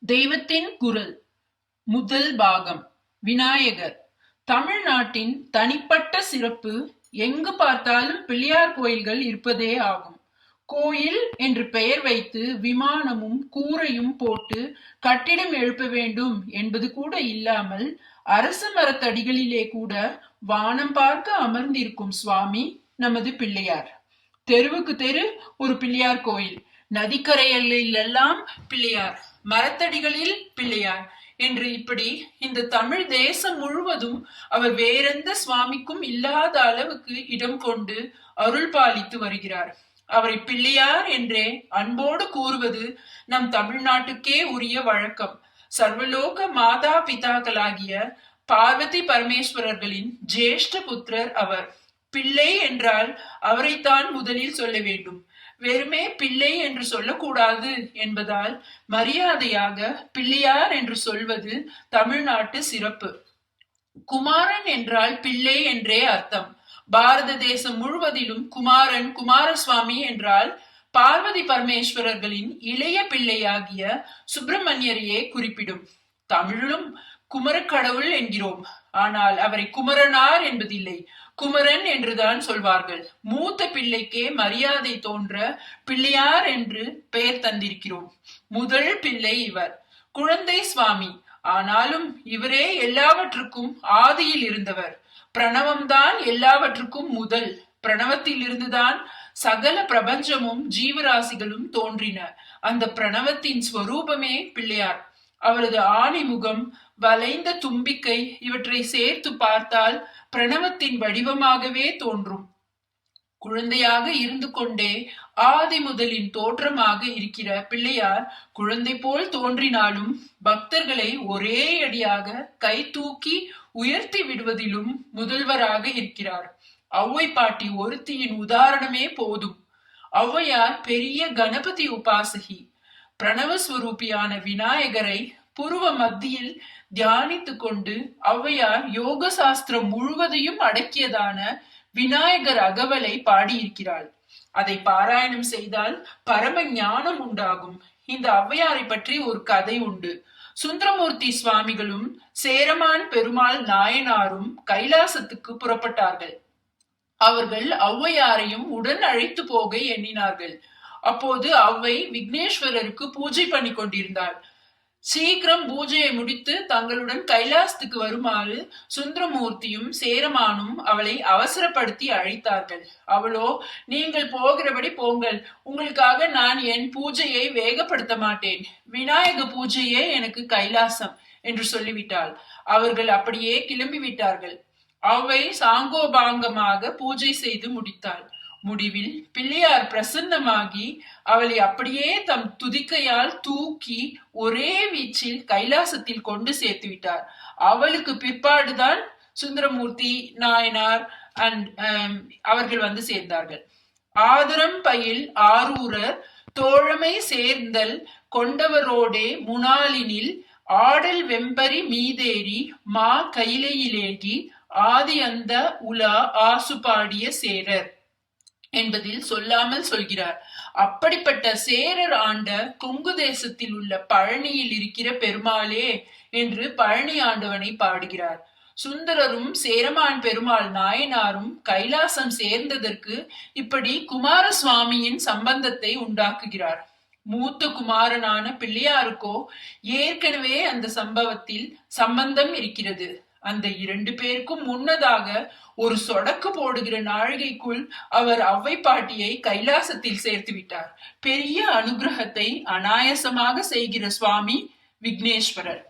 தெய்வத்தின் குரல் முதல் பாகம். விநாயகர் தமிழ்நாட்டின் தனிப்பட்ட சிறப்பு எங்கு பார்த்தாலும் பிள்ளையார் கோயில்கள் இருப்பதே ஆகும். கோயில் என்று பெயர் வைத்து விமானமும் கூரையும் போட்டு கட்டிடம் எழுப்ப வேண்டும் என்பது கூட இல்லாமல் அரச மரத்தடிகளிலே கூட வானம் பார்க்க அமர்ந்திருக்கும் சுவாமி நமது பிள்ளையார். தெருவுக்கு தெரு ஒரு பிள்ளையார் கோயில், நதிக்கரைகளில் எல்லாம் பிள்ளையார், மரத்தடிகளில் பிள்ளையார் என்று இப்படி இந்த தமிழ் தேசம் முழுவதும் அவர் வேறெந்த சுவாமிக்கும் இல்லாத அளவுக்கு இடம் கொண்டு அருள் பாலித்து வருகிறார். அவரை பிள்ளையார் என்றே அன்போடு கூறுவது நம் தமிழ்நாட்டுக்கே உரிய வழக்கம். சர்வலோக மாதா பிதாக்களாகிய பார்வதி பரமேஸ்வரர்களின் ஜேஷ்ட புத்திரர் அவர். பிள்ளை என்றால் அவரைத்தான் முதலில் சொல்ல வேண்டும். வெறுமே பிள்ளை என்று சொல்லக்கூடாது என்பதால் மரியாதையாக பிள்ளையார் என்று சொல்வது தமிழ்நாட்டு சிறப்பு. குமாரன் என்றால் பிள்ளை என்றே அர்த்தம். பாரத தேசம் முழுவதிலும் குமாரன், குமாரசுவாமி என்றால் பார்வதி பரமேஸ்வரர்களின் இளைய பிள்ளையாகிய சுப்பிரமணியரையே குறிப்பிடும். தமிழிலும் குமரக்கடவுள் என்கிறோம், ஆனால் அவரை குமரனார் என்பதில்லை, குமரன் என்றுதான் சொல்வார்கள். மூத்த பிள்ளைக்கே மரியாதை தோன்ற பிள்ளையார் என்று பெயர் தந்திருக்கிறோம். முதல் பிள்ளை இவர், குழந்தை சுவாமி. ஆனாலும் இவரே எல்லாவற்றுக்கும் ஆதியில் இருந்தவர். பிரணவம்தான் எல்லாவற்றுக்கும் முதல். பிரணவத்தில் இருந்துதான் சகல பிரபஞ்சமும் ஜீவராசிகளும் தோன்றின. அந்த பிரணவத்தின் ஸ்வரூபமே பிள்ளையார். அவரது ஆணிமுகம், வளைந்த தும்பிக்கை இவற்றை சேர்த்து பார்த்தால் பிரணவத்தின் வடிவமாகவே தோன்றும். குழந்தையாக இருந்து கொண்டே ஆதி முதலின் தோற்றமாக இருக்கிற பிள்ளையார் குழந்தை போல் தோன்றினாலும் பக்தர்களை ஒரே அடியாக கை தூக்கி உயர்த்தி விடுவதிலும் முதல்வராக இருக்கிறார். ஔவை பாட்டி ஒருத்தியின் உதாரணமே போதும். ஔவையார் பெரிய கணபதி உபாசகி. பிரணவஸ்வரூபியான விநாயகரை புருவ மத்தியில் தியானித்து கொண்டு ஔவையார் யோக சாஸ்திரம் முழுவதையும் அடக்கியதான விநாயகர் அகவலை பாடியிருக்கிறாள். அதை பாராயணம் செய்தால் பரம ஞானம் உண்டாகும். இந்த ஔவையாரை பற்றி ஒரு கதை உண்டு. சுந்தரமூர்த்தி சுவாமிகளும் சேரமான் பெருமாள் நாயனாரும் கைலாசத்துக்கு புறப்பட்டார்கள். அவர்கள் ஔவையாரையும் உடன் அழைத்து போக எண்ணினார்கள். அப்போது ஔவை விக்னேஸ்வரருக்கு பூஜை பண்ணி கொண்டிருந்தாள். சீக்கிரம் பூஜையை முடித்து தங்களுடன் கைலாசத்துக்கு வருமாறு சுந்தரமூர்த்தியும் சேரமானும் அவளை அவசரப்படுத்தி அழைத்தார்கள். அவளோ, நீங்கள் போகிறபடி போங்கள், உங்களுக்காக நான் என் பூஜையை வேகப்படுத்த மாட்டேன், விநாயக பூஜையே எனக்கு கைலாசம் என்று சொல்லிவிட்டாள். அவர்கள் அப்படியே கிளம்பி விட்டார்கள். ஔவை சாங்கோபாங்கமாக பூஜை செய்து முடித்தாள். முடிவில் பிள்ளையார் பிரசன்னமாகி அவளை அப்படியே தம் துதிக்கையால் தூக்கி ஒரே வீச்சில் கைலாசத்தில் கொண்டு சேர்த்து விட்டார். அவளுக்கு பிற்பாடுதான் சுந்தரமூர்த்தி நாயனார் அவர்கள் வந்து சேர்ந்தார்கள். ஆதரம் பயில் ஆரூரர் தோழமை சேர்ந்தல் கொண்டவரோடே முனாலினில் ஆடல் வெம்பரி மீதேறி மா கையிலேகி ஆதி அந்த உலா ஆசுபாடிய சேரர் என்பதில் சொல்லாமல் சொல்கிறார். அப்படிப்பட்ட சேரர் ஆண்ட கொங்கு தேசத்தில் உள்ள பழனியில் இருக்கிற பெருமாளே என்று பழனி ஆண்டவனை பாடுகிறார். சுந்தரரும் சேரமான் பெருமாள் நாயனாரும் கைலாசம் சேர்ந்ததற்கு இப்படி குமாரசுவாமியின் சம்பந்தத்தை உண்டாக்குகிறார். மூத்த குமாரனான பிள்ளையாருக்கோ ஏற்கனவே அந்த சம்பவத்தில் சம்பந்தம் இருக்கிறது. அந்த 2 பேருக்கும் முன்னதாக ஒரு சொடக்கு போடுகிற நாழிகைக்குள் அவர் ஔவை பாட்டியை கைலாசத்தில் சேர்த்து விட்டார். பெரிய அனுகிரகத்தை அனாயசமாக செய்கிற சுவாமி விக்னேஸ்வரர்.